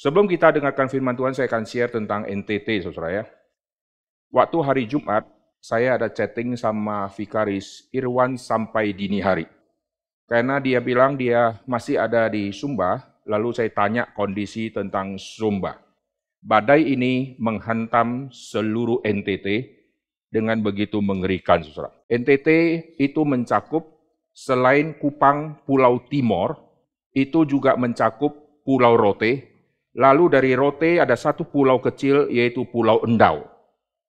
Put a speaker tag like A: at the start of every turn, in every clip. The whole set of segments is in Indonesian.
A: Sebelum kita dengarkan firman Tuhan, saya akan share tentang NTT, saudara ya. Waktu hari Jumat, saya ada chatting sama Vikaris Irwan sampai dini hari. Karena dia bilang dia masih ada di Sumba, lalu saya tanya kondisi tentang Sumba. Badai ini menghantam seluruh NTT dengan begitu mengerikan, saudara. NTT itu mencakup selain Kupang, Pulau Timor, itu juga mencakup Pulau Rote. Lalu dari Rote ada satu pulau kecil yaitu Pulau Endau.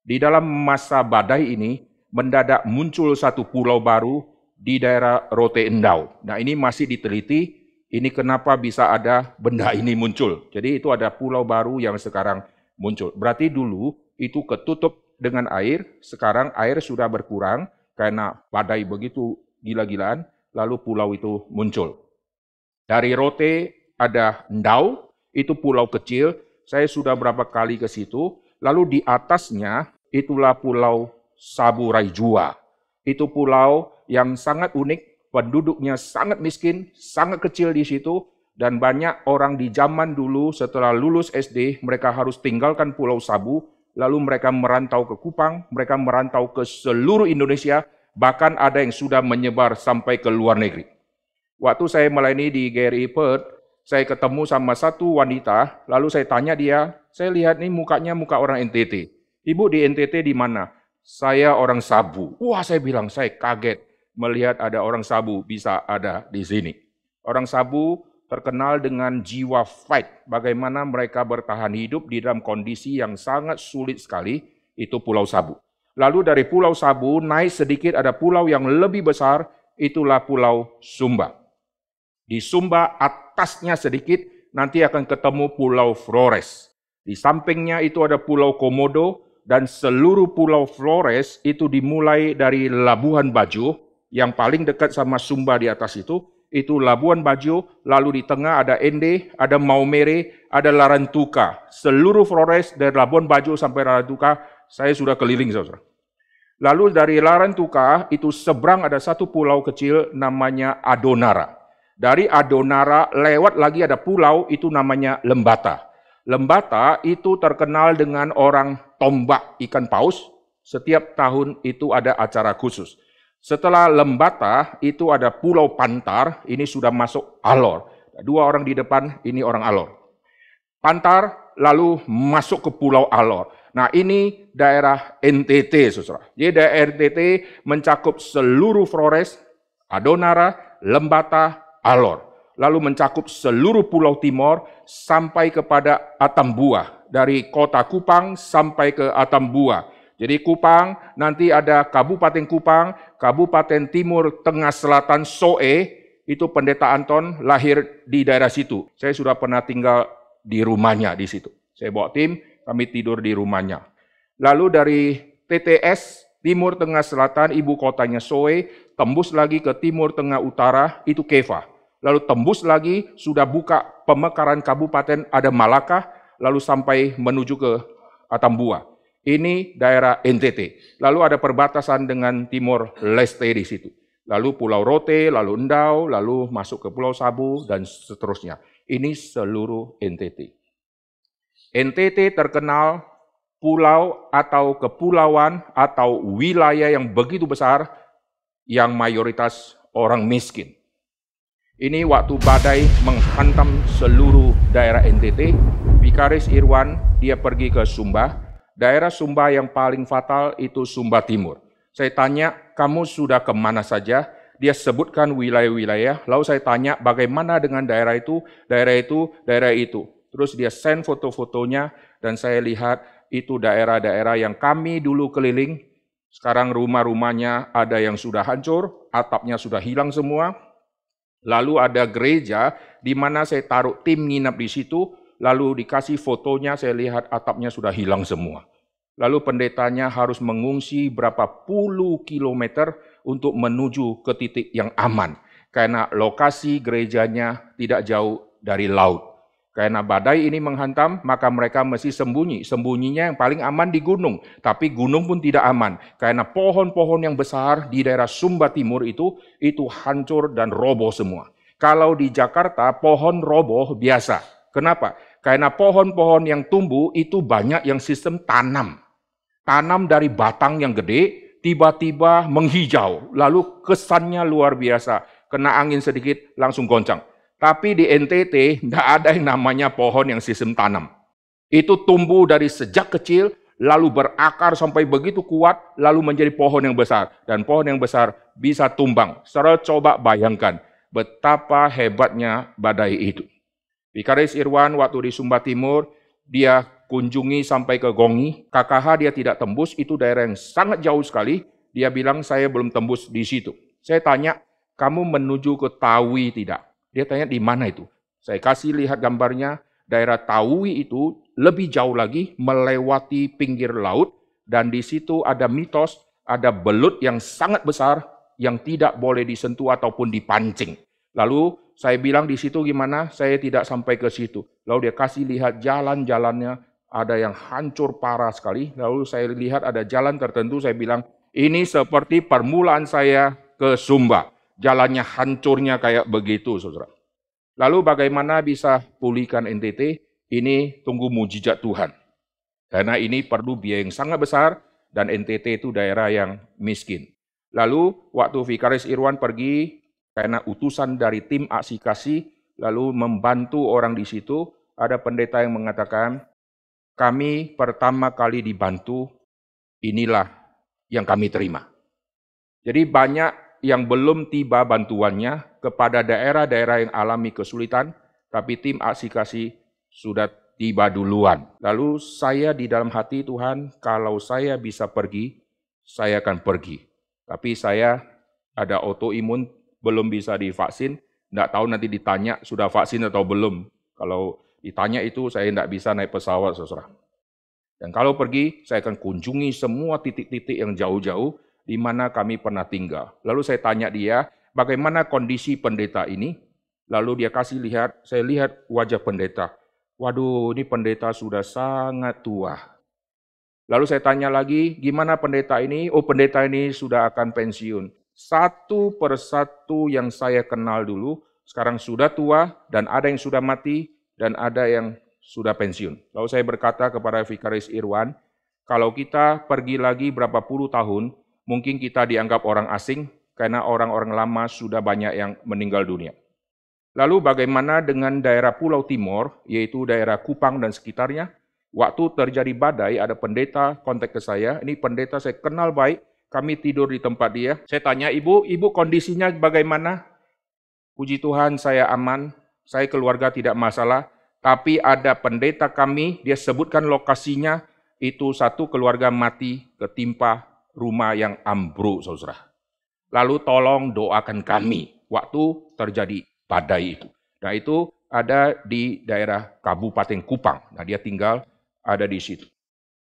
A: Di dalam masa badai ini mendadak muncul satu pulau baru di daerah Rote Endau. Nah, ini masih diteliti, ini kenapa bisa ada benda ini muncul. Jadi itu ada pulau baru yang sekarang muncul. Berarti dulu itu ketutup dengan air, sekarang air sudah berkurang karena badai begitu gila-gilaan, lalu pulau itu muncul. Dari Rote ada Endau, itu pulau kecil, saya sudah berapa kali ke situ, lalu di atasnya itulah Pulau Saburai Jua. Itu pulau yang sangat unik, penduduknya sangat miskin, sangat kecil di situ, dan banyak orang di zaman dulu setelah lulus SD, mereka harus tinggalkan Pulau Sabu, lalu mereka merantau ke Kupang, mereka merantau ke seluruh Indonesia, bahkan ada yang sudah menyebar sampai ke luar negeri. Waktu saya melayani di GRI Perth, saya ketemu sama satu wanita, lalu saya tanya dia, saya lihat nih mukanya muka orang NTT. Ibu di NTT di mana? Saya orang Sabu. Wah, saya bilang, saya kaget melihat ada orang Sabu bisa ada di sini. Orang Sabu terkenal dengan jiwa fight, bagaimana mereka bertahan hidup di dalam kondisi yang sangat sulit sekali, itu Pulau Sabu. Lalu dari Pulau Sabu naik sedikit ada pulau yang lebih besar, itulah Pulau Sumba. Di Sumba atasnya sedikit nanti akan ketemu Pulau Flores. Di sampingnya itu ada Pulau Komodo dan seluruh Pulau Flores itu dimulai dari Labuhan Bajo yang paling dekat sama Sumba di atas itu Labuhan Bajo, lalu di tengah ada Ende, ada Maumere, ada Larantuka. Seluruh Flores dari Labuhan Bajo sampai Larantuka saya sudah keliling, saudara. Lalu dari Larantuka itu seberang ada satu pulau kecil namanya Adonara. Dari Adonara lewat lagi ada pulau itu namanya Lembata. Lembata itu terkenal dengan orang tombak ikan paus. Setiap tahun itu ada acara khusus. Setelah Lembata itu ada Pulau Pantar, ini sudah masuk Alor. Dua orang di depan, ini orang Alor. Pantar lalu masuk ke Pulau Alor. Nah, ini daerah NTT, saudara. Jadi daerah NTT mencakup seluruh Flores, Adonara, Lembata, Alor, lalu mencakup seluruh Pulau Timor sampai kepada Atambua, dari kota Kupang sampai ke Atambua. Jadi Kupang, nanti ada Kabupaten Kupang, Kabupaten Timur Tengah Selatan Soe, itu Pendeta Anton lahir di daerah situ. Saya sudah pernah tinggal di rumahnya di situ. Saya bawa tim, kami tidur di rumahnya. Lalu dari TTS, Timur Tengah Selatan, ibu kotanya Soe, tembus lagi ke Timur Tengah Utara, itu Keva. Lalu tembus lagi, sudah buka pemekaran kabupaten, ada Malaka, lalu sampai menuju ke Atambua. Ini daerah NTT. Lalu ada perbatasan dengan Timor Leste di situ. Lalu Pulau Rote, lalu Endau, lalu masuk ke Pulau Sabu, dan seterusnya. Ini seluruh NTT. NTT terkenal pulau atau kepulauan atau wilayah yang begitu besar, yang mayoritas orang miskin. Ini waktu badai menghantam seluruh daerah NTT, Vikaris Irwan, dia pergi ke Sumba. Daerah Sumba yang paling fatal itu Sumba Timur. Saya tanya, kamu sudah kemana saja? Dia sebutkan wilayah-wilayah, lalu saya tanya bagaimana dengan daerah itu, daerah itu, daerah itu. Terus dia send foto-fotonya, dan saya lihat itu daerah-daerah yang kami dulu keliling. Sekarang rumah-rumahnya ada yang sudah hancur, atapnya sudah hilang semua. Lalu ada gereja di mana saya taruh tim nginap di situ, lalu dikasih fotonya, saya lihat atapnya sudah hilang semua. Lalu pendetanya harus mengungsi berapa puluh kilometer untuk menuju ke titik yang aman. Karena lokasi gerejanya tidak jauh dari laut. Karena badai ini menghantam, maka mereka mesti sembunyi. Sembunyinya yang paling aman di gunung. Tapi gunung pun tidak aman. Karena pohon-pohon yang besar di daerah Sumba Timur itu hancur dan roboh semua. Kalau di Jakarta, pohon roboh biasa. Kenapa? Karena pohon-pohon yang tumbuh itu banyak yang sistem tanam. Tanam dari batang yang gede, tiba-tiba menghijau. Lalu kesannya luar biasa. Kena angin sedikit, langsung goncang. Tapi di NTT, tidak ada yang namanya pohon yang sistem tanam. Itu tumbuh dari sejak kecil, lalu berakar sampai begitu kuat, lalu menjadi pohon yang besar. Dan pohon yang besar bisa tumbang. Saudara coba bayangkan betapa hebatnya badai itu. Vikaris Irwan waktu di Sumba Timur, dia kunjungi sampai ke Gongi. KKH dia tidak tembus, itu daerah yang sangat jauh sekali. Dia bilang, saya belum tembus di situ. Saya tanya, kamu menuju ke Tawi tidak? Dia tanya, di mana itu? Saya kasih lihat gambarnya, daerah Tawi itu lebih jauh lagi, melewati pinggir laut, dan di situ ada mitos, ada belut yang sangat besar, yang tidak boleh disentuh ataupun dipancing. Lalu saya bilang di situ gimana? Saya tidak sampai ke situ. Lalu dia kasih lihat jalan-jalannya, ada yang hancur parah sekali. Lalu saya lihat ada jalan tertentu, saya bilang, ini seperti permulaan saya ke Sumba. Jalannya hancurnya kayak begitu, saudara. Lalu bagaimana bisa pulihkan NTT? Ini tunggu mujizat Tuhan. Karena ini perlu biaya yang sangat besar, dan NTT itu daerah yang miskin. Lalu waktu Vikaris Irwan pergi, karena utusan dari tim aksi kasih, lalu membantu orang di situ, ada pendeta yang mengatakan, kami pertama kali dibantu, inilah yang kami terima. Jadi banyak yang belum tiba bantuannya kepada daerah-daerah yang alami kesulitan, tapi tim aksi kasih sudah tiba duluan. Lalu saya di dalam hati Tuhan, kalau saya bisa pergi, saya akan pergi. Tapi saya ada autoimun, belum bisa divaksin, tidak tahu nanti ditanya sudah vaksin atau belum. Kalau ditanya itu saya tidak bisa naik pesawat, saudara. Dan kalau pergi, saya akan kunjungi semua titik-titik yang jauh-jauh di mana kami pernah tinggal. Lalu saya tanya dia, bagaimana kondisi pendeta ini? Lalu dia kasih lihat, saya lihat wajah pendeta. Waduh, ini pendeta sudah sangat tua. Lalu saya tanya lagi, gimana pendeta ini? Oh, pendeta ini sudah akan pensiun. Satu persatu yang saya kenal dulu, sekarang sudah tua, dan ada yang sudah mati, dan ada yang sudah pensiun. Lalu saya berkata kepada Vikaris Irwan, kalau kita pergi lagi berapa puluh tahun, mungkin kita dianggap orang asing, karena orang-orang lama sudah banyak yang meninggal dunia. Lalu bagaimana dengan daerah Pulau Timur, yaitu daerah Kupang dan sekitarnya? Waktu terjadi badai, ada pendeta kontak ke saya, ini pendeta saya kenal baik, kami tidur di tempat dia. Saya tanya, ibu kondisinya bagaimana? Puji Tuhan saya aman, saya keluarga tidak masalah, tapi ada pendeta kami, dia sebutkan lokasinya, itu satu keluarga mati ketimpa rumah yang ambruk, saudara. Lalu tolong doakan kami waktu terjadi badai itu. Nah itu ada di daerah Kabupaten Kupang. Nah dia tinggal ada di situ.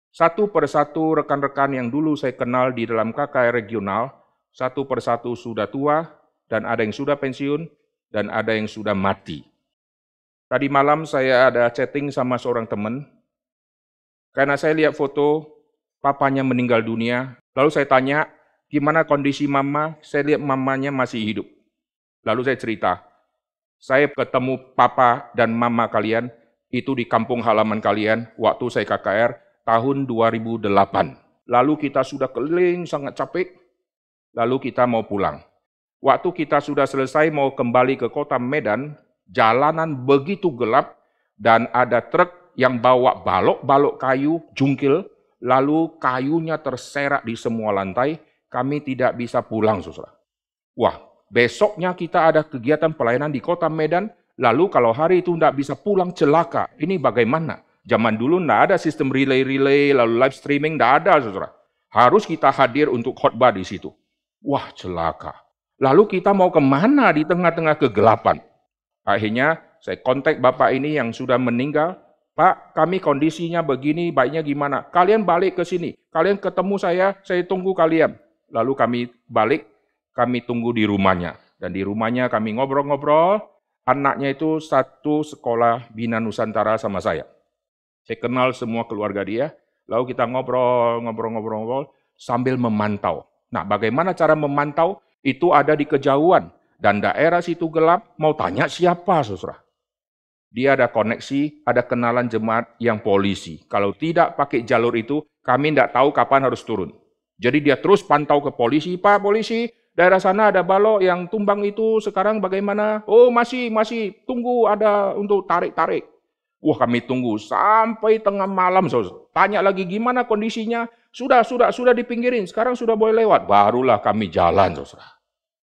A: Satu persatu rekan-rekan yang dulu saya kenal di dalam KKR regional, satu persatu sudah tua, dan ada yang sudah pensiun, dan ada yang sudah mati. Tadi malam saya ada chatting sama seorang teman, karena saya lihat foto papanya meninggal dunia, lalu saya tanya, gimana kondisi mama? Saya lihat mamanya masih hidup. Lalu saya cerita, saya ketemu papa dan mama kalian, itu di kampung halaman kalian, waktu saya KKR, tahun 2008. Lalu kita sudah keliling sangat capek, lalu kita mau pulang. Waktu kita sudah selesai mau kembali ke kota Medan, jalanan begitu gelap, dan ada truk yang bawa balok-balok kayu, jungkil, lalu kayunya terserak di semua lantai, kami tidak bisa pulang, saudara. Wah, besoknya kita ada kegiatan pelayanan di kota Medan, lalu kalau hari itu tidak bisa pulang celaka, ini bagaimana? Zaman dulu tidak ada sistem relay-relay, lalu live streaming, tidak ada, saudara. Harus kita hadir untuk khotbah di situ. Wah, celaka. Lalu kita mau kemana di tengah-tengah kegelapan? Akhirnya saya kontak bapak ini yang sudah meninggal, Pak, kami kondisinya begini, baiknya gimana? Kalian balik ke sini, kalian ketemu saya tunggu kalian. Lalu kami balik, kami tunggu di rumahnya. Dan di rumahnya kami ngobrol-ngobrol, anaknya itu satu sekolah Bina Nusantara sama saya. Saya kenal semua keluarga dia, lalu kita ngobrol sambil memantau. Nah, bagaimana cara memantau? Itu ada di kejauhan. Dan daerah situ gelap, mau tanya siapa, saudara? Dia ada koneksi, ada kenalan jemaat yang polisi. Kalau tidak pakai jalur itu, kami tidak tahu kapan harus turun. Jadi dia terus pantau ke polisi, Pak polisi, daerah sana ada balok yang tumbang itu sekarang bagaimana? Oh masih, tunggu ada untuk tarik-tarik. Wah kami tunggu sampai tengah malam, saudara. Tanya lagi gimana kondisinya? Sudah dipinggirin, sekarang sudah boleh lewat. Barulah kami jalan, saudara.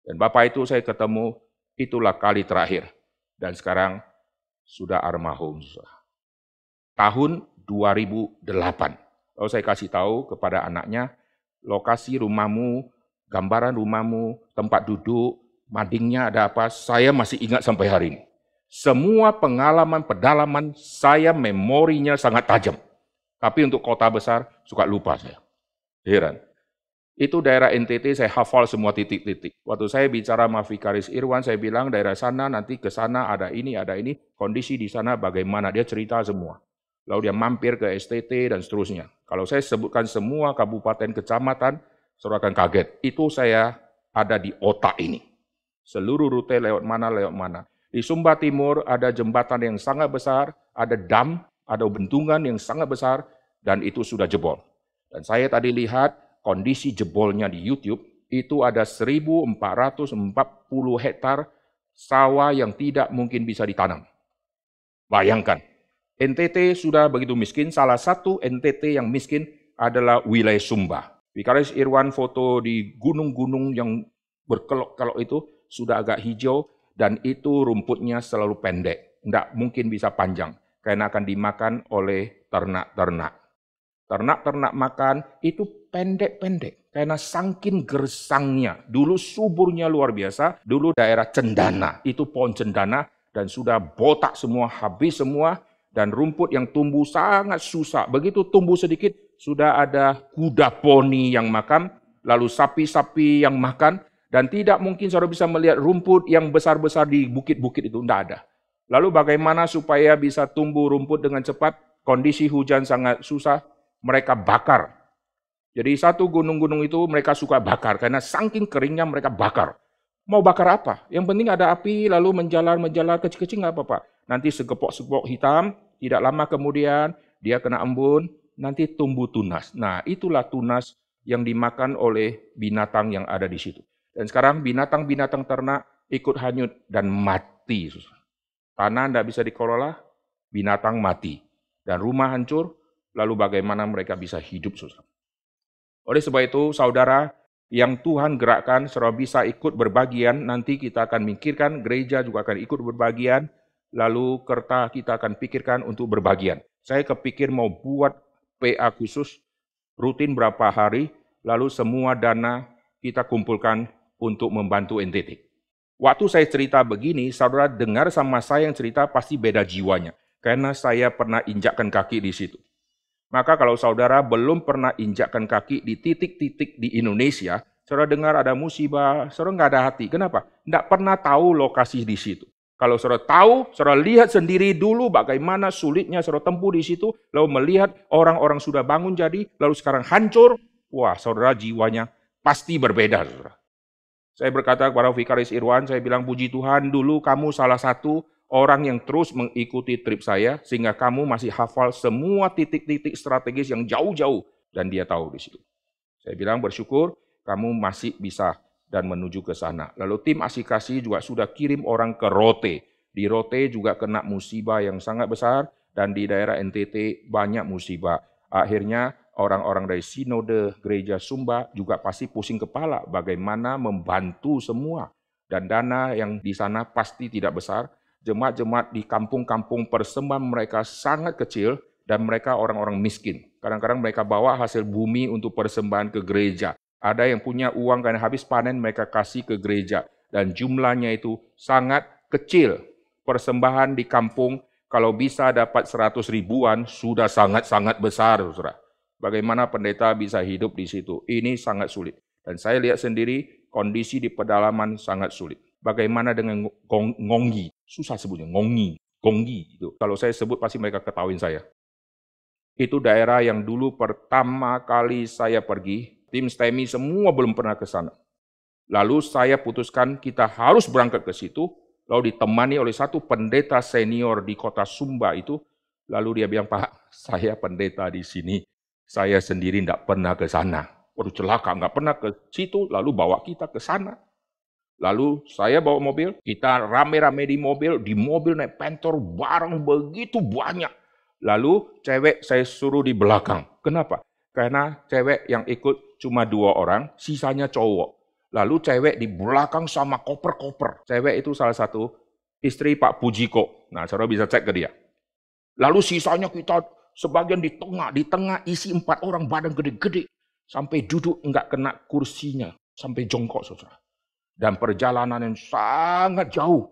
A: Dan Bapak itu saya ketemu, itulah kali terakhir. Dan sekarang sudah almarhum. Tahun 2008. Lalu saya kasih tahu kepada anaknya, lokasi rumahmu, gambaran rumahmu, tempat duduk, madingnya ada apa, saya masih ingat sampai hari ini. Semua pengalaman pedalaman saya memorinya sangat tajam. Tapi untuk kota besar, suka lupa saya. Heran. Itu daerah NTT saya hafal semua titik-titik. Waktu saya bicara sama Vikaris Irwan, saya bilang daerah sana nanti ke sana ada ini, kondisi di sana bagaimana, dia cerita semua. Lalu dia mampir ke STT dan seterusnya. Kalau saya sebutkan semua kabupaten, kecamatan, saudara akan kaget. Itu saya ada di otak ini. Seluruh rute lewat mana. Di Sumba Timur ada jembatan yang sangat besar, ada dam, ada bendungan yang sangat besar, dan itu sudah jebol. Dan saya tadi lihat, kondisi jebolnya di YouTube, itu ada 1.440 hektar sawah yang tidak mungkin bisa ditanam. Bayangkan, NTT sudah begitu miskin, salah satu NTT yang miskin adalah wilayah Sumba. Vikaris Irwan foto di gunung-gunung yang berkelok-kelok itu sudah agak hijau, dan itu rumputnya selalu pendek, tidak mungkin bisa panjang, karena akan dimakan oleh ternak-ternak. Ternak-ternak makan itu pendek-pendek, karena saking gersangnya. Dulu suburnya luar biasa, dulu daerah cendana, itu pohon cendana, dan sudah botak semua, habis semua, dan rumput yang tumbuh sangat susah. Begitu tumbuh sedikit, sudah ada kuda poni yang makan, lalu sapi-sapi yang makan, dan tidak mungkin saudara bisa melihat rumput yang besar-besar di bukit-bukit itu, tidak ada. Lalu bagaimana supaya bisa tumbuh rumput dengan cepat, kondisi hujan sangat susah, mereka bakar. Jadi satu gunung-gunung itu mereka suka bakar, karena saking keringnya mereka bakar. Mau bakar apa? Yang penting ada api, lalu menjalar kecil-kecil nggak apa-apa. Nanti segepok-segepok hitam, tidak lama kemudian dia kena embun, nanti tumbuh tunas. Nah itulah tunas yang dimakan oleh binatang yang ada di situ. Dan sekarang binatang-binatang ternak ikut hanyut dan mati. Tanah tidak bisa dikelola, binatang mati. Dan rumah hancur, lalu bagaimana mereka bisa hidup, saudara. Oleh sebab itu, saudara, yang Tuhan gerakkan, saudara bisa ikut berbagian, nanti kita akan mikirkan, gereja juga akan ikut berbagian, lalu kerta kita akan pikirkan untuk berbagian. Saya kepikir mau buat PA khusus, rutin berapa hari, lalu semua dana kita kumpulkan untuk membantu NTT. Waktu saya cerita begini, saudara dengar sama saya yang cerita pasti beda jiwanya, karena saya pernah injakkan kaki di situ. Maka kalau saudara belum pernah injakkan kaki di titik-titik di Indonesia, saudara dengar ada musibah, saudara nggak ada hati. Kenapa? Nggak pernah tahu lokasi di situ. Kalau saudara tahu, saudara lihat sendiri dulu bagaimana sulitnya saudara tempuh di situ, lalu melihat orang-orang sudah bangun jadi, lalu sekarang hancur, wah saudara jiwanya pasti berbeda. Saudara. Saya berkata kepada Vikaris Irwan, saya bilang puji Tuhan dulu kamu salah satu orang yang terus mengikuti trip saya, sehingga kamu masih hafal semua titik-titik strategis yang jauh-jauh, dan dia tahu di situ. Saya bilang bersyukur, kamu masih bisa dan menuju ke sana. Lalu tim Asikasi juga sudah kirim orang ke Rote. Di Rote juga kena musibah yang sangat besar, dan di daerah NTT banyak musibah. Akhirnya orang-orang dari Sinode Gereja Sumba juga pasti pusing kepala bagaimana membantu semua. Dan dana yang di sana pasti tidak besar. Jemaat-jemaat di kampung-kampung persembahan mereka sangat kecil dan mereka orang-orang miskin. Kadang-kadang mereka bawa hasil bumi untuk persembahan ke gereja. Ada yang punya uang karena habis panen mereka kasih ke gereja. Dan jumlahnya itu sangat kecil. Persembahan di kampung kalau bisa dapat 100 ribuan sudah sangat-sangat besar. Saudara. Bagaimana pendeta bisa hidup di situ? Ini sangat sulit. Dan saya lihat sendiri kondisi di pedalaman sangat sulit. Bagaimana dengan Ngonggi? Susah sebutnya, Gonggi. Itu. Kalau saya sebut pasti mereka ketahuin saya. Itu daerah yang dulu pertama kali saya pergi, tim STEMI semua belum pernah ke sana. Lalu saya putuskan kita harus berangkat ke situ, Lalu ditemani oleh satu pendeta senior di kota Sumba itu. Lalu dia bilang, Pak, saya pendeta di sini. Saya sendiri tidak pernah ke sana. Waduh celaka, nggak pernah ke situ. Lalu bawa kita ke sana. Lalu saya bawa mobil, kita rame-rame di mobil naik pentor, barang begitu banyak. Lalu cewek saya suruh di belakang. Kenapa? Karena cewek yang ikut cuma 2 orang, sisanya cowok. Lalu cewek di belakang sama koper-koper. Cewek itu salah satu istri Pak Pujiko. Nah, saudara bisa cek ke dia. Lalu sisanya kita sebagian di tengah isi 4 orang badan gede-gede. Sampai duduk enggak kena kursinya, sampai jongkok saudara. Dan perjalanan yang sangat jauh.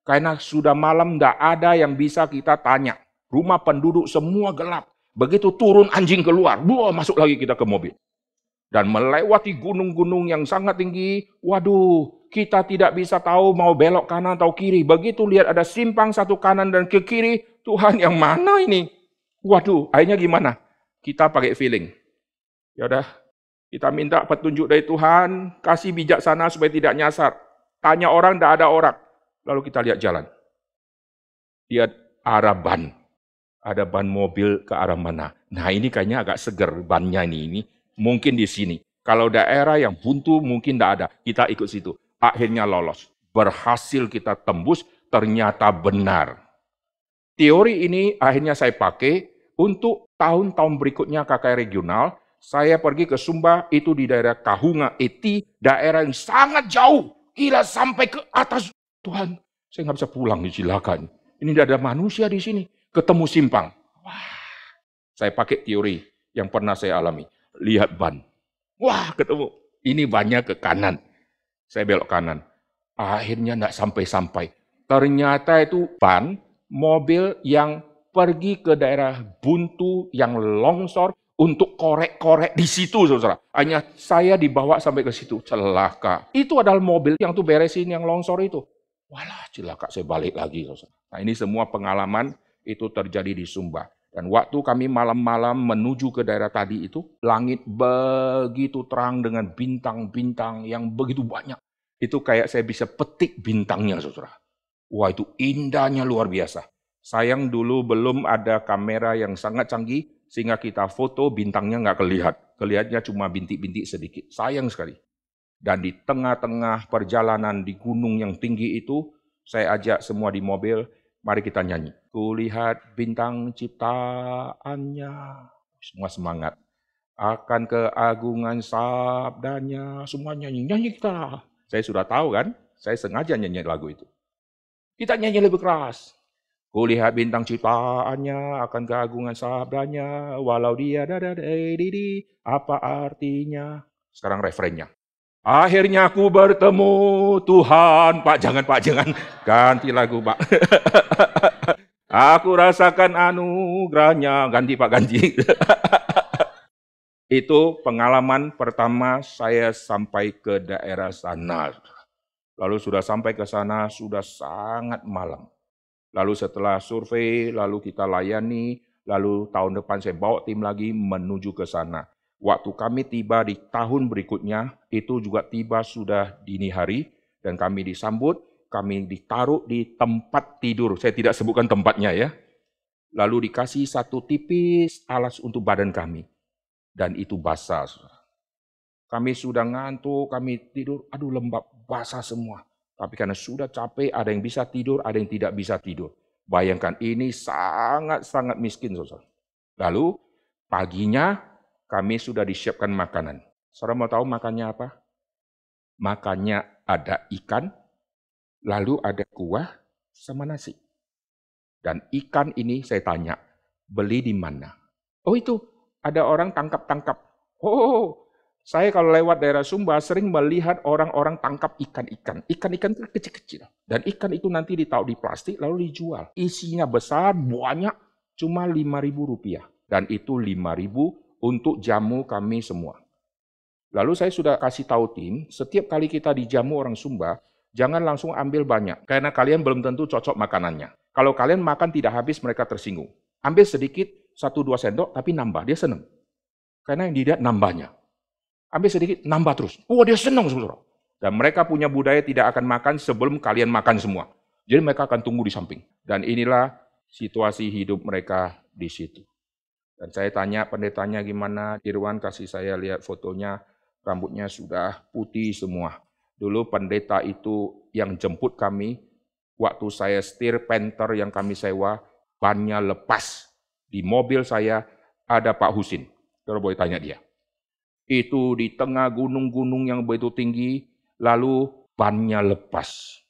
A: Karena sudah malam enggak ada yang bisa kita tanya. Rumah penduduk semua gelap. Begitu turun anjing keluar, masuk lagi kita ke mobil. Dan melewati gunung-gunung yang sangat tinggi, waduh, kita tidak bisa tahu mau belok kanan atau kiri. Begitu lihat ada simpang satu kanan dan ke kiri, Tuhan yang mana ini? Waduh, akhirnya gimana? Kita pakai feeling. Ya udah, kita minta petunjuk dari Tuhan, kasih bijaksana supaya tidak nyasar. Tanya orang, tidak ada orang. Lalu kita lihat jalan. Lihat arah ban. Ada ban mobil ke arah mana. Nah ini kayaknya agak seger bannya ini. Mungkin di sini. Kalau daerah yang buntu mungkin tidak ada. Kita ikut situ. Akhirnya lolos. Berhasil kita tembus. Ternyata benar. Teori ini akhirnya saya pakai untuk tahun-tahun berikutnya KKR regional. Saya pergi ke Sumba, itu di daerah Kahunga, Eti. Daerah yang sangat jauh. Gila sampai ke atas. Tuhan, saya nggak bisa pulang, silakan. Ini tidak ada manusia di sini. Ketemu simpang. Wah, saya pakai teori yang pernah saya alami. Lihat ban. Wah, ketemu. Ini bannya ke kanan. Saya belok kanan. Akhirnya tidak sampai-sampai. Ternyata itu ban mobil yang pergi ke daerah buntu yang longsor untuk korek-korek di situ, saudara. Hanya saya dibawa sampai ke situ. Celaka. Itu adalah mobil yang tuh beresin yang longsor itu. Walah, celaka saya balik lagi, saudara. Nah, ini semua pengalaman itu terjadi di Sumba. Dan waktu kami malam-malam menuju ke daerah tadi itu, langit begitu terang dengan bintang-bintang yang begitu banyak. Itu kayak saya bisa petik bintangnya, saudara. Wah, itu indahnya luar biasa. Sayang dulu belum ada kamera yang sangat canggih, sehingga kita foto bintangnya nggak kelihatan. Kelihatannya cuma bintik-bintik sedikit. Sayang sekali. Dan di tengah-tengah perjalanan di gunung yang tinggi itu, saya ajak semua di mobil, mari kita nyanyi. Kulihat bintang ciptaannya. Semua semangat. Akan keagungan sabdanya. Semua nyanyi kita. Saya sudah tahu kan, saya sengaja nyanyi lagu itu. Kita nyanyi lebih keras. Kulihat bintang ciptaannya, akan keagungan sabdanya, walau dia apa artinya? Sekarang refrennya. Akhirnya aku bertemu Tuhan. Pak, jangan ganti lagu, Pak. Aku rasakan anugerahnya, ganti Pak, ganti. Itu pengalaman pertama saya sampai ke daerah sana. Lalu sudah sampai ke sana, sudah sangat malam. Lalu setelah survei, lalu kita layani, lalu tahun depan saya bawa tim lagi menuju ke sana. Waktu kami tiba di tahun berikutnya, itu juga tiba sudah dini hari, dan kami disambut, kami ditaruh di tempat tidur. Saya tidak sebutkan tempatnya ya. Lalu dikasih satu tipis alas untuk badan kami. Dan itu basah. Kami sudah ngantuk, kami tidur, aduh lembab, basah semua. Tapi karena sudah capek, ada yang bisa tidur, ada yang tidak bisa tidur. Bayangkan, ini sangat-sangat miskin, saudara. Lalu, paginya kami sudah disiapkan makanan. Saudara mau tahu makannya apa? Makannya ada ikan, lalu ada kuah sama nasi. Dan ikan ini saya tanya, beli di mana? Oh itu, ada orang tangkap-tangkap. Oh, saya kalau lewat daerah Sumba sering melihat orang-orang tangkap ikan-ikan. Ikan-ikan itu kecil-kecil. Dan ikan itu nanti ditaruh di plastik lalu dijual. Isinya besar, banyak, cuma Rp5.000. Dan itu Rp5.000 untuk jamu kami semua. Lalu saya sudah kasih tahu tim, setiap kali kita dijamu orang Sumba, jangan langsung ambil banyak. Karena kalian belum tentu cocok makanannya. Kalau kalian makan tidak habis, mereka tersinggung. Ambil sedikit, 1-2 sendok, tapi nambah. Dia senang. Karena yang dilihat nambahnya. Ambil sedikit, nambah terus. Oh, dia senang, saudara. Dan mereka punya budaya tidak akan makan sebelum kalian makan semua. Jadi mereka akan tunggu di samping. Dan inilah situasi hidup mereka di situ. Dan saya tanya pendetanya gimana, Irwan kasih saya lihat fotonya, rambutnya sudah putih semua. Dulu pendeta itu yang jemput kami, waktu saya setir Panther yang kami sewa, bannya lepas. Di mobil saya ada Pak Husin. Saudara boleh tanya dia. Itu di tengah gunung-gunung yang begitu tinggi, lalu bannya lepas.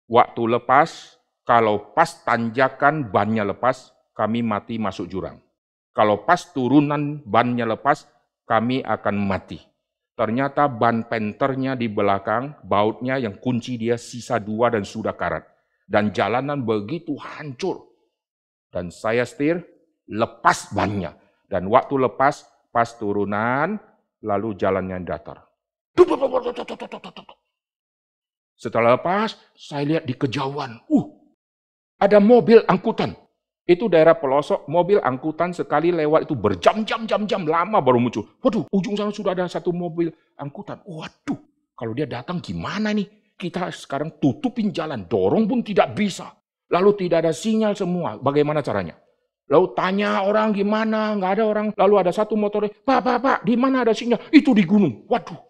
A: Waktu lepas, kalau pas tanjakan bannya lepas, kami mati masuk jurang. Kalau pas turunan bannya lepas, kami akan mati. Ternyata ban penternya di belakang, bautnya yang kunci dia sisa 2 dan sudah karat. Dan jalanan begitu hancur. Dan saya setir, lepas bannya. Dan waktu lepas, pas turunan, lalu jalannya datar. Setelah lepas, saya lihat di kejauhan, ada mobil angkutan. Itu daerah pelosok, mobil angkutan sekali lewat itu berjam-jam lama baru muncul. Waduh, ujung sana sudah ada satu mobil angkutan. Waduh, kalau dia datang gimana nih? Kita sekarang tutupin jalan, dorong pun tidak bisa. Lalu tidak ada sinyal semua, bagaimana caranya? Lalu tanya orang gimana, nggak ada orang. Lalu ada satu motor, Pak, di mana ada sinyal? Itu di gunung. Waduh,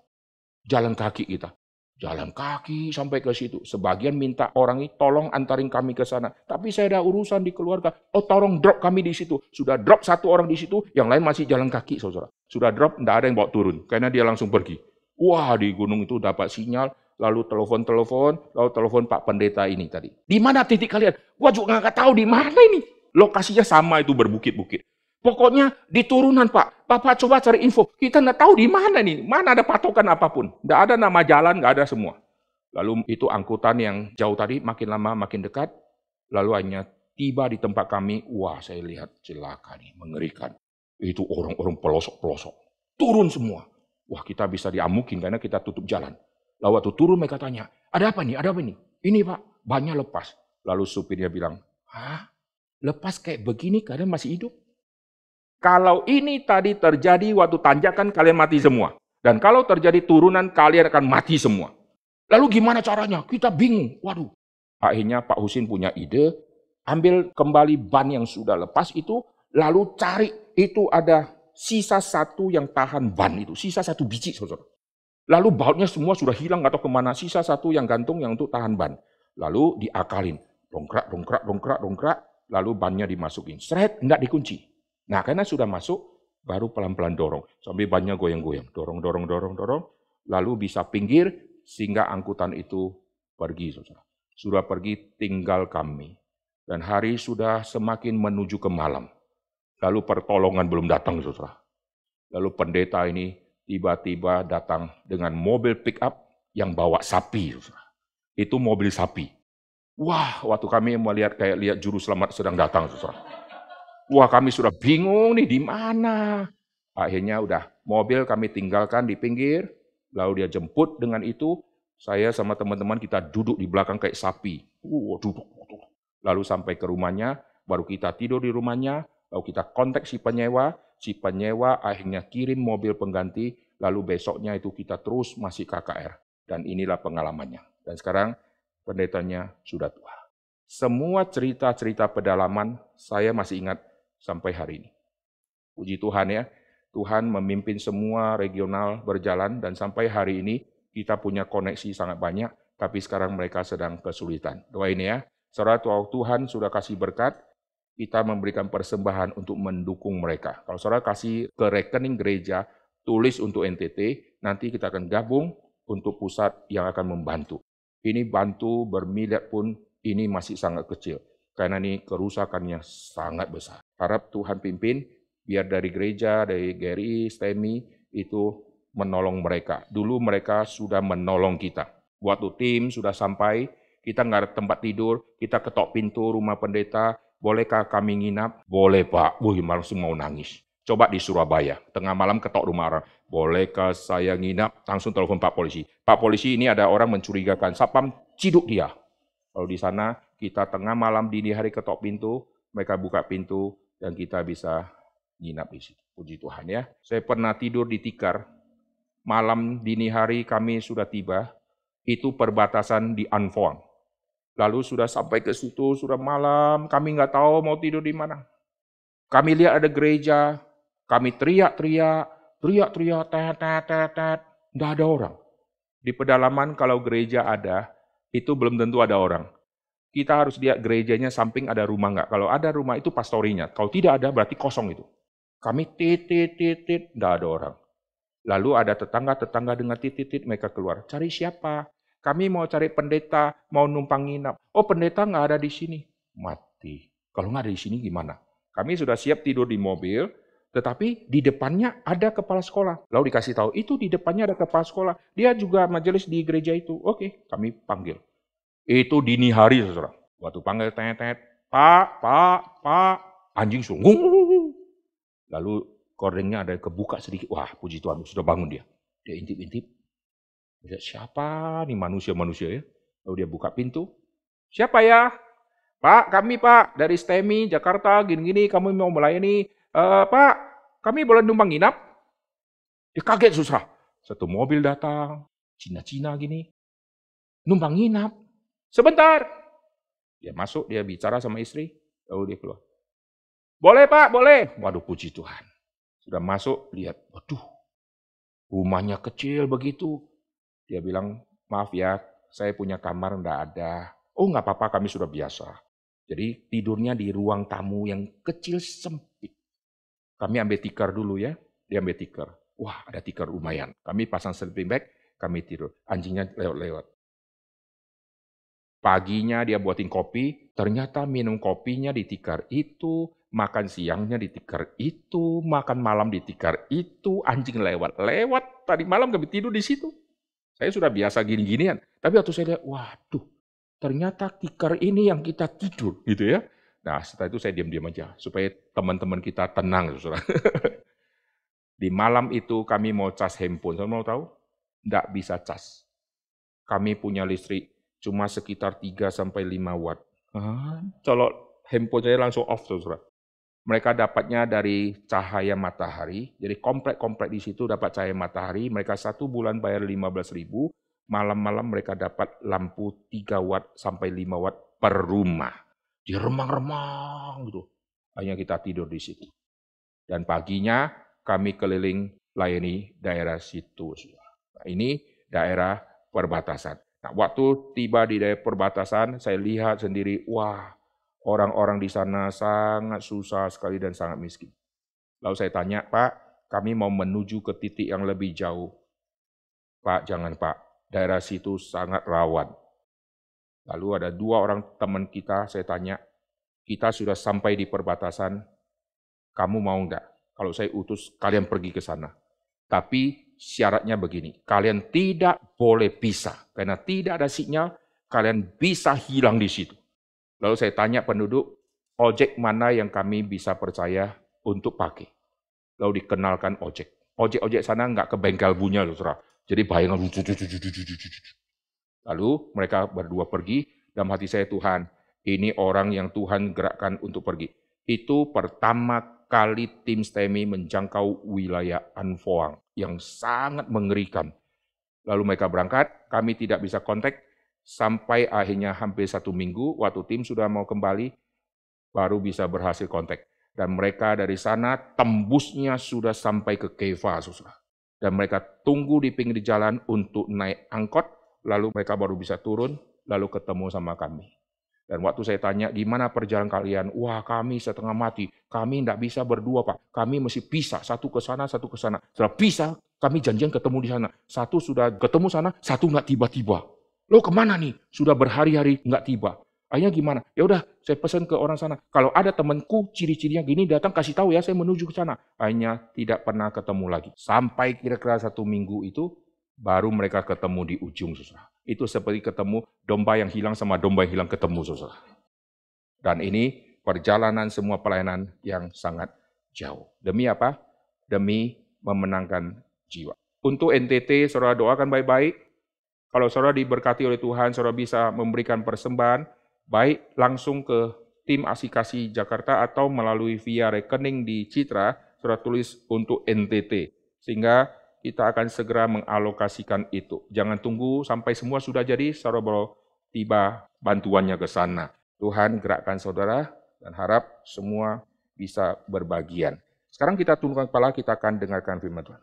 A: jalan kaki kita. Jalan kaki sampai ke situ. Sebagian minta orang ini tolong antarin kami ke sana. Tapi saya ada urusan di keluarga. Oh, tolong drop kami di situ. Sudah drop satu orang di situ, yang lain masih jalan kaki, saudara. Sudah drop, tidak ada yang bawa turun. Karena dia langsung pergi. Wah, di gunung itu dapat sinyal. Lalu telepon, lalu telepon Pak Pendeta ini tadi. Di mana titik kalian? Gua juga nggak tahu di mana ini. Lokasinya sama itu berbukit-bukit. Pokoknya di turunan, Pak. Bapak coba cari info. Kita nggak tahu di mana nih. Mana ada patokan apapun. Nggak ada nama jalan, nggak ada semua. Lalu itu angkutan yang jauh tadi makin lama makin dekat. Lalu hanya tiba di tempat kami. Wah, saya lihat celaka nih, mengerikan. Itu orang-orang pelosok-pelosok. Turun semua. Wah, kita bisa diamukin karena kita tutup jalan. Lalu waktu turun mereka tanya, ada apa nih? Ada apa nih? Ini Pak, bannya lepas. Lalu supirnya bilang, hah? Lepas kayak begini kalian masih hidup? Kalau ini tadi terjadi waktu tanjakan, kalian mati semua. Dan kalau terjadi turunan, kalian akan mati semua. Lalu gimana caranya? Kita bingung. Waduh. Akhirnya Pak Husin punya ide, ambil kembali ban yang sudah lepas itu, lalu cari itu ada sisa satu yang tahan ban itu. Sisa satu biji, saudara. Lalu bautnya semua sudah hilang atau kemana. Sisa satu yang gantung yang untuk tahan ban. Lalu diakalin. Dongkrak. Lalu bannya dimasukin. Seret, enggak dikunci. Nah, karena sudah masuk, baru pelan-pelan dorong. Sampai bannya goyang-goyang. Dorong. Lalu bisa pinggir, sehingga angkutan itu pergi, saudara. Sudah pergi, tinggal kami. Dan hari sudah semakin menuju ke malam. Lalu pertolongan belum datang, saudara. Lalu pendeta ini tiba-tiba datang dengan mobil pick-up yang bawa sapi, saudara. Itu mobil sapi. Wah, waktu kami melihat kayak lihat juru selamat sedang datang, saudara. Wah, kami sudah bingung nih di mana. Akhirnya udah mobil kami tinggalkan di pinggir, lalu dia jemput dengan itu. Saya sama teman-teman kita duduk di belakang kayak sapi. Duduk. Lalu sampai ke rumahnya, baru kita tidur di rumahnya, lalu kita kontak si penyewa akhirnya kirim mobil pengganti, lalu besoknya itu kita terus masih KKR. Dan inilah pengalamannya. Dan sekarang pendetanya sudah tua. Semua cerita-cerita pedalaman saya masih ingat sampai hari ini. Puji Tuhan ya, Tuhan memimpin semua regional berjalan dan sampai hari ini kita punya koneksi sangat banyak, tapi sekarang mereka sedang kesulitan. Doain ya, saudara Tuhan sudah kasih berkat, kita memberikan persembahan untuk mendukung mereka. Kalau saudara kasih ke rekening gereja, tulis untuk NTT, nanti kita akan gabung untuk pusat yang akan membantu. Ini bantu bermiliar pun, ini masih sangat kecil. Karena ini kerusakannya sangat besar. Harap Tuhan pimpin, biar dari gereja, dari GRI, STEMI, itu menolong mereka. Dulu mereka sudah menolong kita. Waktu tim sudah sampai, kita nggak ada tempat tidur, kita ketok pintu rumah pendeta, bolehkah kami nginap? Boleh Pak, langsung mau nangis. Coba di Surabaya, tengah malam ketok rumah orang, bolehkah saya nginap? Langsung telepon Pak Polisi. Pak Polisi, ini ada orang mencurigakan, Satpam ciduk dia. Kalau di sana, kita tengah malam dini hari ketok pintu, mereka buka pintu, dan kita bisa nginap di situ. Puji Tuhan ya. Saya pernah tidur di Tikar, malam dini hari kami sudah tiba, itu perbatasan di Anfoang. Lalu sudah sampai ke situ, sudah malam, kami nggak tahu mau tidur di mana. Kami lihat ada gereja, kami teriak-teriak, tet, tet, tet, tet, nggak ada orang. Di pedalaman kalau gereja ada, itu belum tentu ada orang. Kita harus lihat gerejanya samping ada rumah nggak. Kalau ada rumah itu pastorinya. Kalau tidak ada berarti kosong itu. Kami titit, nggak ada orang. Lalu ada tetangga-tetangga dengan titit, mereka keluar. Cari siapa? Kami mau cari pendeta, mau numpang nginap. Oh pendeta nggak ada di sini. Mati. Kalau nggak ada di sini gimana? Kami sudah siap tidur di mobil, tetapi di depannya ada kepala sekolah. Lalu dikasih tahu, itu di depannya ada kepala sekolah. Dia juga majelis di gereja itu. Oke, kami panggil. Itu dini hari, saudara. Waktu panggil, tet, Pak, anjing sungguh. Lalu kordengnya ada kebuka sedikit. Wah, puji Tuhan, sudah bangun dia. Dia intip-intip. Dia, siapa nih manusia-manusia ya? Lalu dia buka pintu. Siapa ya? Pak, kami Pak, dari STEMI, Jakarta, gini-gini, kami mau melayani. Pak, kami boleh numpang nginap? Dia kaget susah. Satu mobil datang, Cina-Cina gini. Numpang nginap. Sebentar. Dia masuk, dia bicara sama istri, lalu dia keluar. Boleh Pak, boleh. Waduh, puji Tuhan. Sudah masuk, lihat, waduh, rumahnya kecil begitu. Dia bilang, maaf ya, saya punya kamar, enggak ada. Oh, enggak apa-apa, kami sudah biasa. Jadi tidurnya di ruang tamu yang kecil sempit. Kami ambil tikar dulu ya, dia ambil tikar. Wah, ada tikar lumayan. Kami pasang sleeping bag, kami tidur. Anjingnya lewat-lewat. Paginya dia buatin kopi, ternyata minum kopinya di tikar itu, makan siangnya di tikar itu, makan malam di tikar itu, anjing lewat-lewat. Tadi malam kami tidur di situ. Saya sudah biasa gini-ginian. Tapi waktu saya lihat, waduh, ternyata tikar ini yang kita tidur, gitu ya. Nah, setelah itu saya diam-diam aja, supaya teman-teman kita tenang, saudara. Di malam itu kami mau cas handphone. Saya mau tahu? Nggak bisa cas. Kami punya listrik cuma sekitar 3-5 watt. Kalau handphone saya langsung off, saudara. Mereka dapatnya dari cahaya matahari. Jadi komplek-komplek di situ dapat cahaya matahari. Mereka 1 bulan bayar 15.000. Malam-malam mereka dapat lampu 3 watt sampai 5 watt per rumah. Di remang-remang gitu. Hanya kita tidur di situ. Dan paginya kami keliling layani daerah situ. Nah, ini daerah perbatasan. Nah, waktu tiba di daerah perbatasan, saya lihat sendiri, wah, orang-orang di sana sangat susah sekali dan sangat miskin. Lalu saya tanya, Pak, kami mau menuju ke titik yang lebih jauh. Pak, jangan Pak, daerah situ sangat rawan. Lalu ada 2 orang teman kita, saya tanya, kita sudah sampai di perbatasan, kamu mau enggak? Kalau saya utus, kalian pergi ke sana. Tapi syaratnya begini, kalian tidak boleh pisah. Karena tidak ada sinyal, kalian bisa hilang di situ. Lalu saya tanya penduduk, ojek mana yang kami bisa percaya untuk pakai? Lalu dikenalkan ojek. Ojek-ojek sana nggak ke bengkel punya, saudara. Jadi bayangan. Lalu mereka berdua pergi, dalam hati saya, Tuhan, ini orang yang Tuhan gerakkan untuk pergi. Itu pertama kali tim STEMI menjangkau wilayah Anfoang yang sangat mengerikan. Lalu mereka berangkat, kami tidak bisa kontak, sampai akhirnya hampir 1 minggu, waktu tim sudah mau kembali, baru bisa berhasil kontak. Dan mereka dari sana tembusnya sudah sampai ke Keva, saudara. Dan mereka tunggu di pinggir jalan untuk naik angkot, lalu mereka baru bisa turun, lalu ketemu sama kami. Dan waktu saya tanya, di mana perjalanan kalian? Wah, kami setengah mati. Kami tidak bisa berdua, Pak. Kami mesti pisah, satu ke sana, satu ke sana. Setelah pisah, kami janjian ketemu di sana. Satu sudah ketemu sana, satu nggak tiba-tiba. Lo kemana nih? Sudah berhari-hari nggak tiba. Akhirnya gimana? Ya udah, saya pesan ke orang sana. Kalau ada temanku ciri-cirinya gini datang, kasih tahu ya, saya menuju ke sana. Akhirnya tidak pernah ketemu lagi. Sampai kira-kira 1 minggu itu, baru mereka ketemu di ujung, saudara. Itu seperti ketemu domba yang hilang sama domba yang hilang ketemu, saudara. Dan ini perjalanan semua pelayanan yang sangat jauh. Demi apa? Demi memenangkan jiwa. Untuk NTT, saudara doakan baik-baik. Kalau saudara diberkati oleh Tuhan, saudara bisa memberikan persembahan, baik langsung ke tim Asikasi Jakarta atau melalui via rekening di Citra, saudara tulis untuk NTT. Sehingga kita akan segera mengalokasikan itu. Jangan tunggu sampai semua sudah jadi, saudara baru tiba bantuannya ke sana. Tuhan gerakkan saudara dan harap semua bisa berbagian. Sekarang kita tundukkan kepala, kita akan dengarkan firman Tuhan.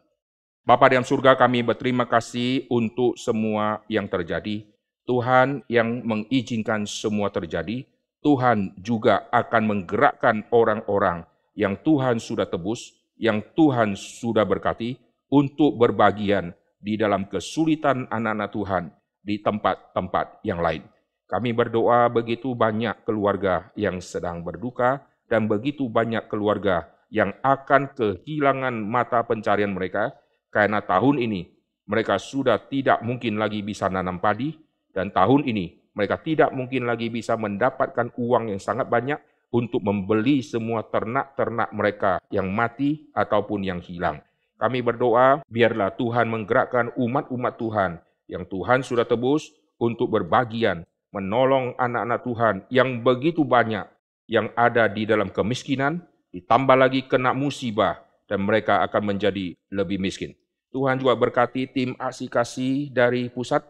A: Bapa di dalam surga, kami berterima kasih untuk semua yang terjadi. Tuhan yang mengizinkan semua terjadi. Tuhan juga akan menggerakkan orang-orang yang Tuhan sudah tebus, yang Tuhan sudah berkati, untuk berbagian di dalam kesulitan anak-anak Tuhan di tempat-tempat yang lain. Kami berdoa begitu banyak keluarga yang sedang berduka, dan begitu banyak keluarga yang akan kehilangan mata pencarian mereka, karena tahun ini mereka sudah tidak mungkin lagi bisa nanam padi, dan tahun ini mereka tidak mungkin lagi bisa mendapatkan uang yang sangat banyak untuk membeli semua ternak-ternak mereka yang mati ataupun yang hilang. Kami berdoa, biarlah Tuhan menggerakkan umat-umat Tuhan yang Tuhan sudah tebus untuk berbagian, menolong anak-anak Tuhan yang begitu banyak yang ada di dalam kemiskinan, ditambah lagi kena musibah, dan mereka akan menjadi lebih miskin. Tuhan juga berkati tim aksi kasih dari pusat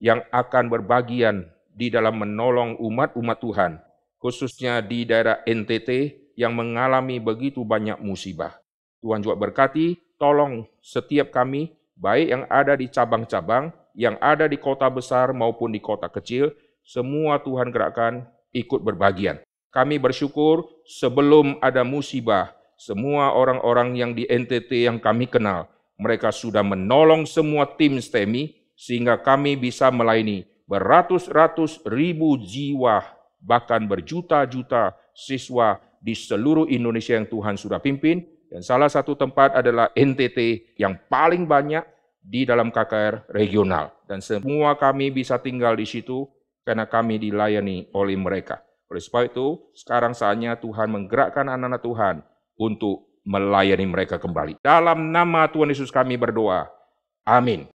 A: yang akan berbagian di dalam menolong umat-umat Tuhan, khususnya di daerah NTT yang mengalami begitu banyak musibah. Tuhan juga berkati, tolong setiap kami, baik yang ada di cabang-cabang, yang ada di kota besar maupun di kota kecil, semua Tuhan gerakkan ikut berbagian. Kami bersyukur sebelum ada musibah, semua orang-orang yang di NTT yang kami kenal, mereka sudah menolong semua tim STEMI, sehingga kami bisa melayani beratus-ratus ribu jiwa, bahkan berjuta-juta siswa di seluruh Indonesia yang Tuhan sudah pimpin. Dan salah satu tempat adalah NTT yang paling banyak di dalam KKR regional. Dan semua kami bisa tinggal di situ karena kami dilayani oleh mereka. Oleh sebab itu, sekarang saatnya Tuhan menggerakkan anak-anak Tuhan untuk melayani mereka kembali. Dalam nama Tuhan Yesus kami berdoa. Amin.